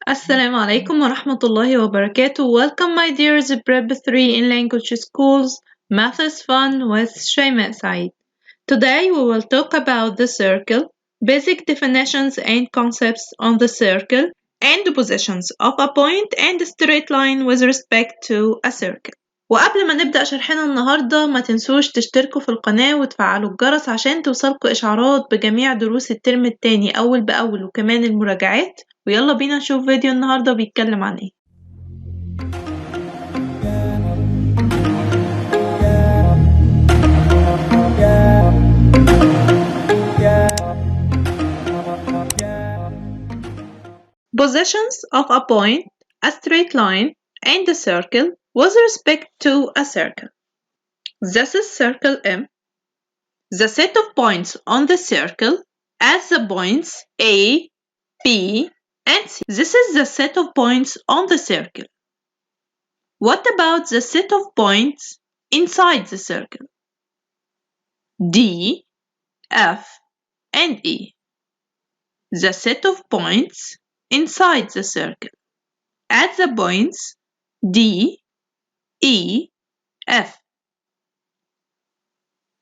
السلام عليكم ورحمة الله وبركاته. Welcome my dears Prep 3 in language schools. Math is fun with شيماء سعيد. Today we will talk about the circle, basic definitions and concepts on the circle, and the positions of a point and a straight line with respect to a circle. وقبل ما نبدأ شرحنا النهاردة ما تنسوش تشتركوا في القناة وتفعلوا الجرس عشان توصلكوا إشعارات بجميع دروس الترم التاني أول بأول وكمان المراجعات. ويلا بينا نشوف فيديو النهاردة بيتكلم عن ايه. Positions of a point, a straight line, and a circle with respect to a circle. This is circle M. The set of points on the circle as the points A, B, and C. This is the set of points on the circle. What about the set of points inside the circle? D, F, and E. The set of points inside the circle at the points D, E, F.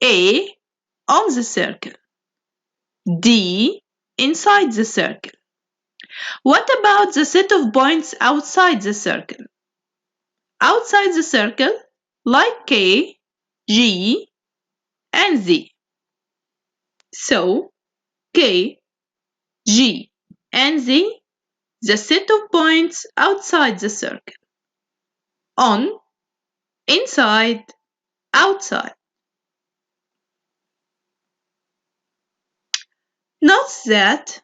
A on the circle, D inside the circle. What about the set of points outside the circle? Outside the circle, like K, G, and Z. So, K, G, and Z, the set of points outside the circle. On, inside, outside. Note that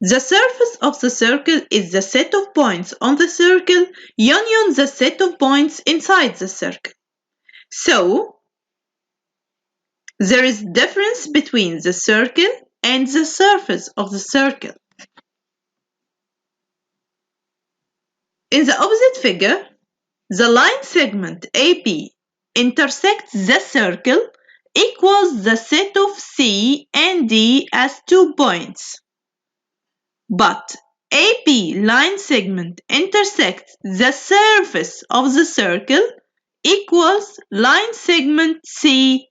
the surface of the circle is the set of points on the circle union the set of points inside the circle. So, there is difference between the circle and the surface of the circle. In the opposite figure, the line segment AB intersects the circle equals the set of C and D as 2 points. But AB line segment intersects the surface of the circle equals line segment CD.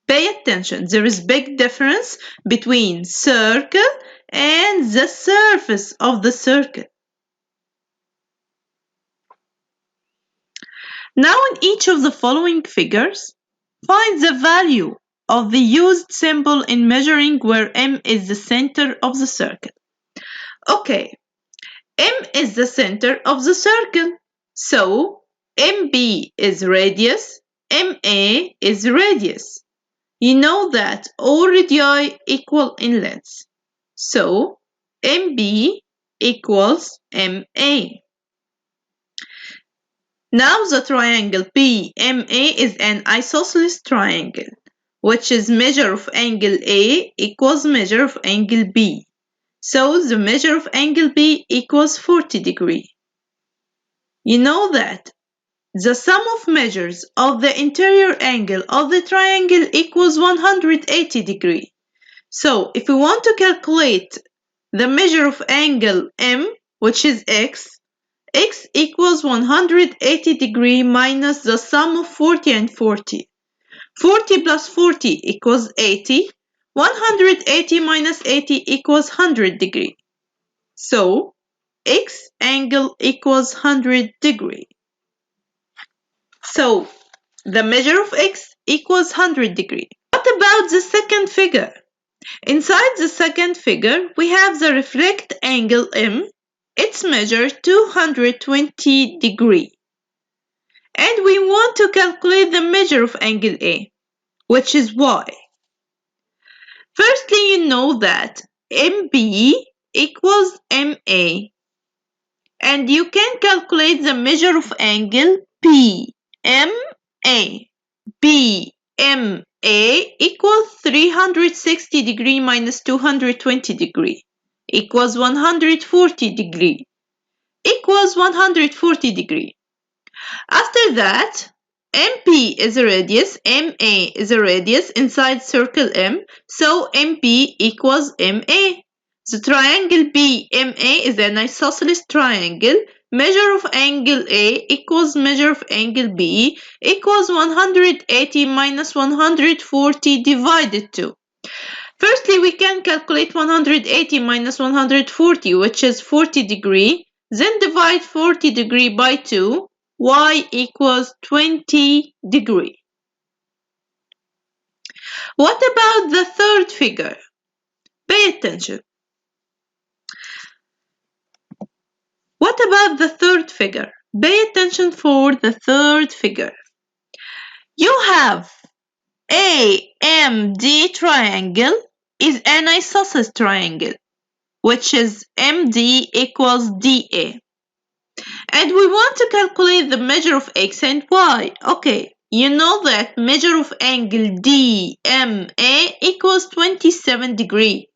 Pay attention, there is big difference between circle and the surface of the circle. Now in each of the following figures, find the value of the used symbol in measuring where M is the center of the circle. Okay, M is the center of the circle, so MB is radius, MA is radius. You know that all radii equal in length, so MB equals MA. Now the triangle PMA is an isosceles triangle, which is measure of angle A equals measure of angle B. So the measure of angle B equals 40 degrees. You know that the sum of measures of the interior angle of the triangle equals 180 degrees. So if we want to calculate the measure of angle M, which is X equals 180 degrees minus the sum of 40 and 40. 40 plus 40 equals 80. 180 minus 80 equals 100 degrees. So, X angle equals 100 degrees. So, the measure of X equals 100 degrees. What about the second figure? Inside the second figure, we have the reflect angle M. It's measured 220 degrees. And we want to calculate the measure of angle A, which is Y. Firstly, you know that MB equals MA. And you can calculate the measure of angle PMA. PMA equals 360 degrees minus 220 degrees. Equals 140 degrees. Equals 140 degrees. After that, MP is a radius, MA is a radius inside circle M, so MP equals MA. The triangle BMA is an isosceles triangle. Measure of angle A equals measure of angle B equals 180 minus 140 divided 2. Firstly, we can calculate 180 minus 140, which is 40 degree. Then divide 40 degree by 2. Y equals 20 degree. What about the third figure? Pay attention. What about the third figure? Pay attention for the third figure. You have AMD triangle is an isosceles triangle, which is MD equals DA. And we want to calculate the measure of X and Y. Okay, you know that measure of angle DMA equals 27 degree.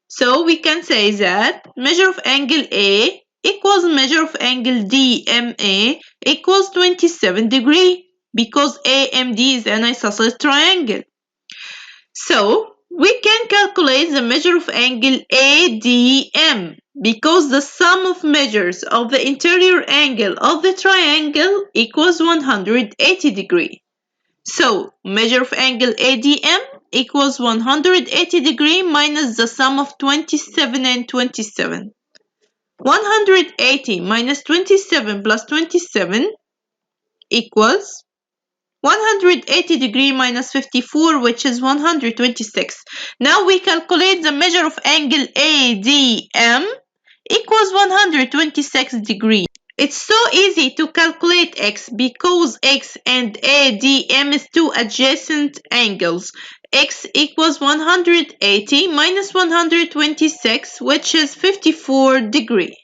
So we can say that measure of angle A equals measure of angle DMA equals 27 degree because AMD is an isosceles triangle. So we can calculate the measure of angle ADM because the sum of measures of the interior angle of the triangle equals 180 degree. So measure of angle ADM equals 180 degree minus the sum of 27 and 27. 180 minus 27 plus 27 equals 180 degree minus 54, which is 126. Now we calculate the measure of angle ADM equals 126 degree. It's so easy to calculate X because X and ADM is two adjacent angles. X equals 180 minus 126, which is 54 degree.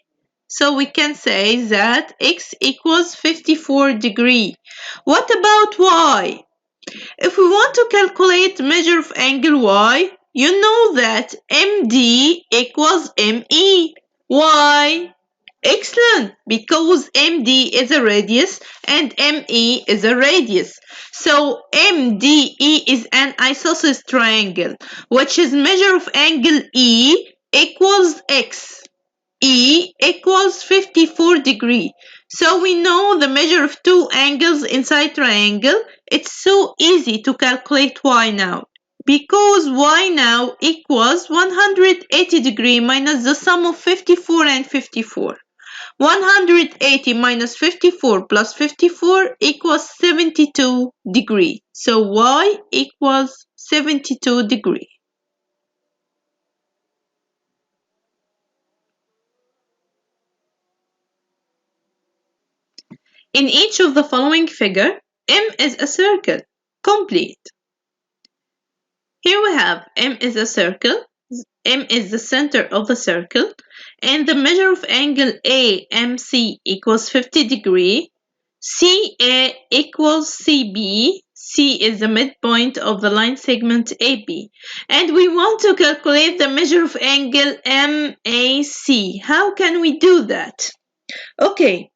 So we can say that X equals 54 degree. What about Y? If we want to calculate measure of angle Y, you know that MD equals ME. Why? Excellent, because MD is a radius and ME is a radius. So MDE is an isosceles triangle, which is measure of angle E equals X. E equals 54 degree. So we know the measure of two angles inside triangle. It's so easy to calculate Y now. Because Y now equals 180 degree minus the sum of 54 and 54. 180 minus 54 plus 54 equals 72 degree. So Y equals 72 degree. In each of the following figure, M is a circle. Complete. Here we have M is a circle. M is the center of the circle. And the measure of angle AMC equals 50 degree. CA equals CB. C is the midpoint of the line segment AB. And we want to calculate the measure of angle MAC. How can we do that? Okay.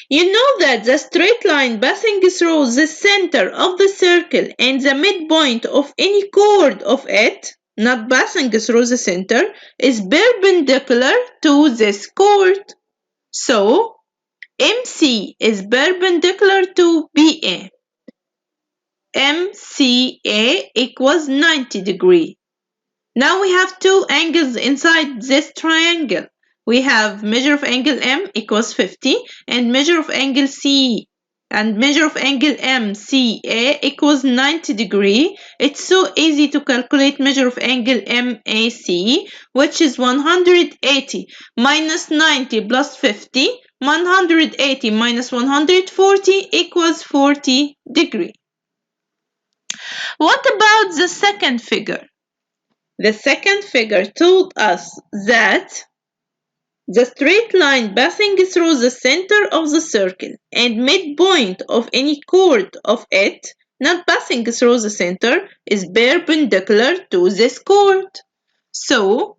You know that the straight line passing through the center of the circle and the midpoint of any chord of it, not passing through the center, is perpendicular to this chord. So, MC is perpendicular to BA. MCA equals 90 degree. Now we have two angles inside this triangle. We have measure of angle M equals 50 and measure of angle C and measure of angle MCA equals 90 degree. It's so easy to calculate measure of angle MAC, which is 180 minus 90 plus 50. 180 minus 140 equals 40 degree. What about the second figure? The second figure told us that the straight line passing through the center of the circle and midpoint of any chord of it, not passing through the center, is perpendicular to this chord. So,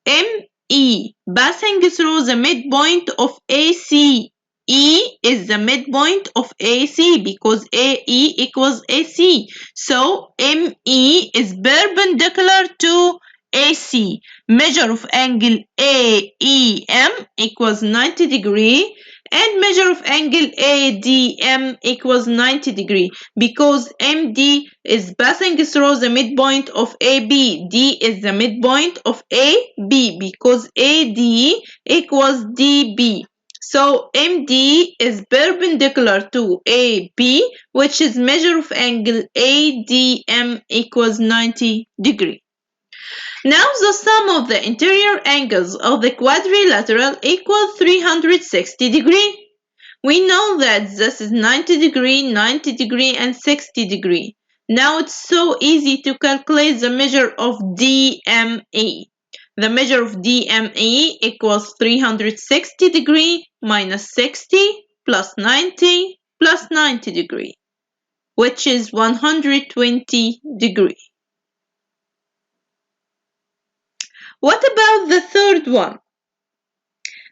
ME passing through the midpoint of ACE E is the midpoint of AC because AE equals AC. So ME is perpendicular to AC. Measure of angle AEM equals 90 degree and measure of angle ADM equals 90 degree because MD is passing through the midpoint of AB. D is the midpoint of AB because AD equals DB. So MD is perpendicular to AB, which is measure of angle ADM equals 90 degree. Now the sum of the interior angles of the quadrilateral equals 360 degree. We know that this is 90 degree, 90 degree, and 60 degree. Now it's so easy to calculate the measure of DME. The measure of DME equals 360 degree minus 60 plus 90 plus 90 degree, which is 120 degree. What about the third one?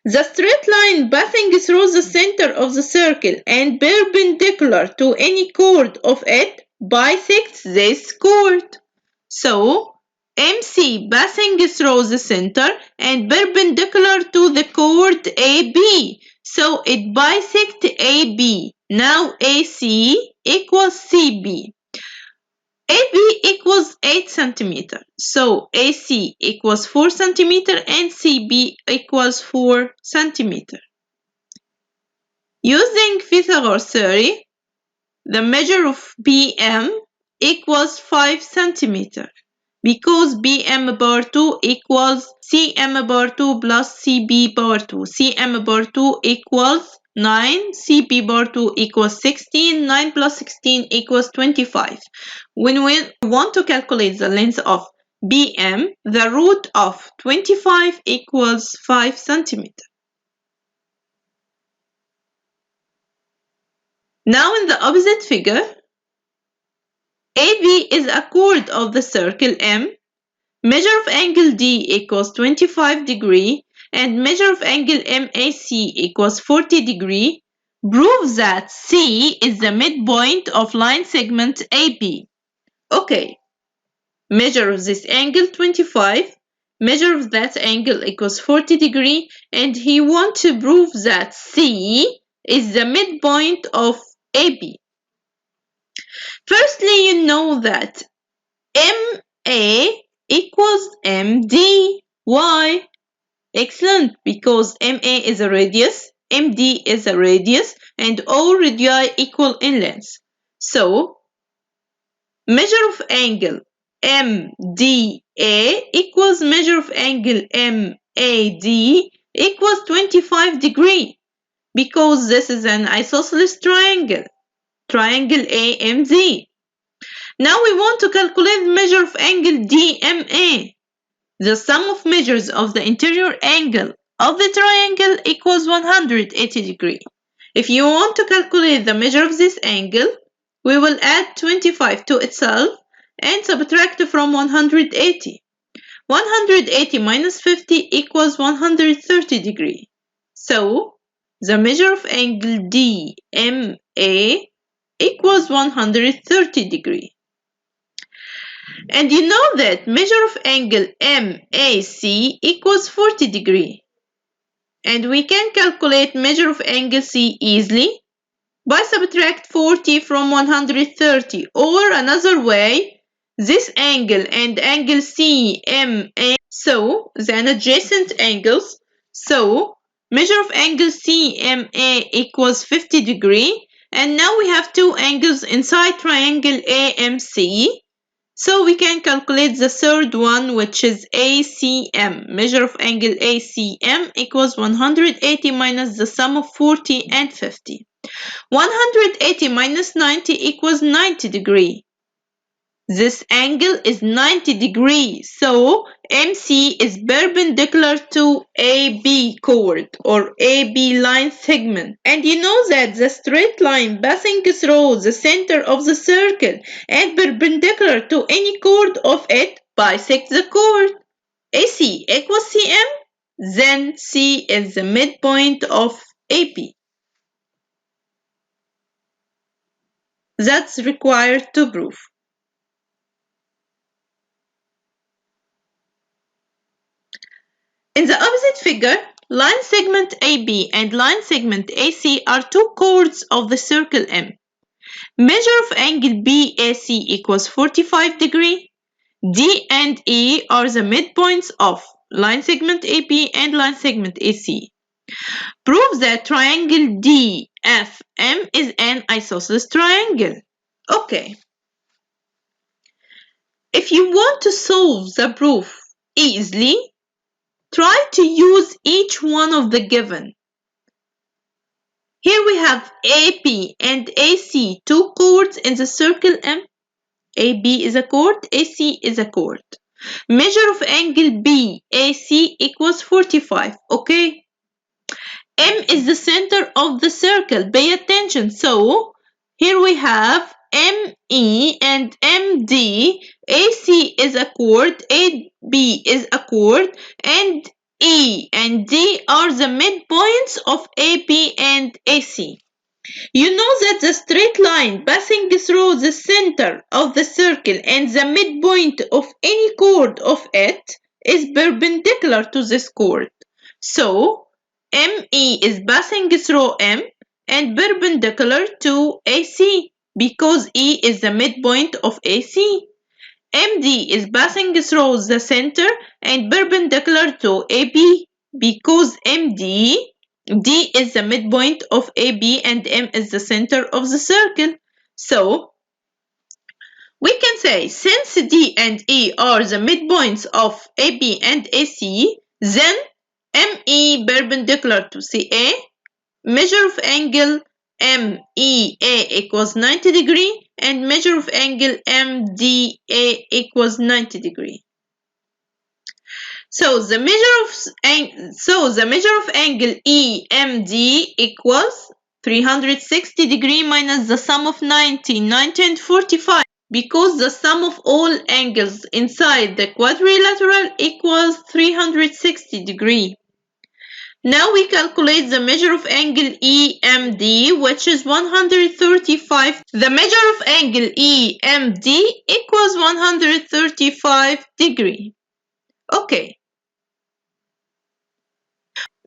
The straight line passing through the center of the circle and perpendicular to any chord of it bisects this chord. So, MC passing through the center and perpendicular to the chord AB. So, it bisects AB. Now, AC equals CB. AB equals 8 centimeter. So AC equals 4 centimeter and CB equals 4 centimeter. Using Pythagoras theory, the measure of BM equals 5 centimeter because BM power 2 equals CM power 2 plus CB power 2. CM power 2 equals 9, CP power 2 equals 16, 9 plus 16 equals 25. When we want to calculate the length of BM, the root of 25 equals 5 centimeter. Now in the opposite figure, AB is a chord of the circle M. Measure of angle D equals 25 degree and measure of angle MAC equals 40 degree. Prove that C is the midpoint of line segment AB. Okay, measure of this angle 25, measure of that angle equals 40 degree, and he wants to prove that C is the midpoint of AB. Firstly, you know that MA equals MD. Why? Excellent, because MA is a radius, MD is a radius, and all radii equal in length. So, measure of angle MDA equals measure of angle MAD equals 25 degree, because this is an isosceles triangle, triangle AMD. Now we want to calculate the measure of angle DMA. The sum of measures of the interior angle of the triangle equals 180 degree. If you want to calculate the measure of this angle, we will add 25 to itself and subtract from 180. 180 minus 50 equals 130 degree. So, the measure of angle DMA equals 130 degree. And you know that measure of angle MAC equals 40 degree. And we can calculate measure of angle C easily by subtract 40 from 130, or another way, this angle and angle CMA, so the adjacent angles, so measure of angle CMA equals 50 degree, and now we have two angles inside triangle AMC. So we can calculate the third one, which is ACM. Measure of angle ACM equals 180 minus the sum of 40 and 50. 180 minus 90 equals 90 degree. This angle is 90 degrees, so MC is perpendicular to AB chord or AB line segment. And you know that the straight line passing through the center of the circle and perpendicular to any chord of it bisects the chord. AC equals CM, then C is the midpoint of AB. that's required to prove. In the opposite figure, line segment AB and line segment AC are two chords of the circle M. Measure of angle BAC equals 45 degrees. D and E are the midpoints of line segment AB and line segment AC. Prove that triangle DFM is an isosceles triangle. Okay. If you want to solve the proof easily, try to use each one of the given. Here we have AB and AC, two chords in the circle M. AB is a chord, AC is a chord. Measure of angle BAC equals 45, okay? M is the center of the circle, pay attention. So, here we have ME and MD, AC is a chord, AB is a chord, and E and D are the midpoints of AB and AC. You know that the straight line passing through the center of the circle and the midpoint of any chord of it is perpendicular to this chord. So, ME is passing through M and perpendicular to AC because E is the midpoint of AC. MD is passing through the center and perpendicular to AB because D is the midpoint of AB and M is the center of the circle. So, we can say since D and E are the midpoints of AB and AC, then ME perpendicular to CA, measure of angle MEA equals 90 degrees and measure of angle MDA equals 90 degrees. So the measure of angle EMD equals 360 degrees minus the sum of 90 and 45 because the sum of all angles inside the quadrilateral equals 360 degrees. Now we calculate the measure of angle EMD, which is 135. The measure of angle EMD equals 135 degrees. Okay.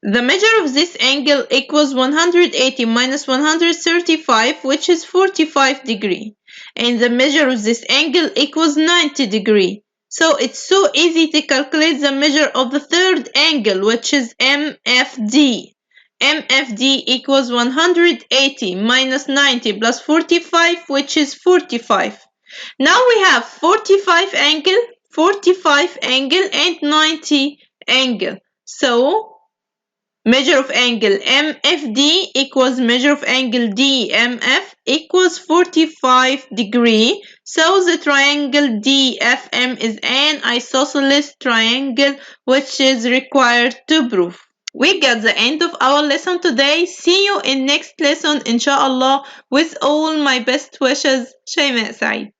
The measure of this angle equals 180 minus 135, which is 45 degrees. And the measure of this angle equals 90 degrees. So it's so easy to calculate the measure of the third angle, which is MFD. MFD equals 180 minus 90 plus 45, which is 45. Now we have 45 angle, and 90 angle. So, measure of angle MFD equals measure of angle DMF equals 45 degrees. So the triangle DFM is an isosceles triangle which is required to prove. We got the end of our lesson today. See you in next lesson inshallah with all my best wishes. شيماء سعيد.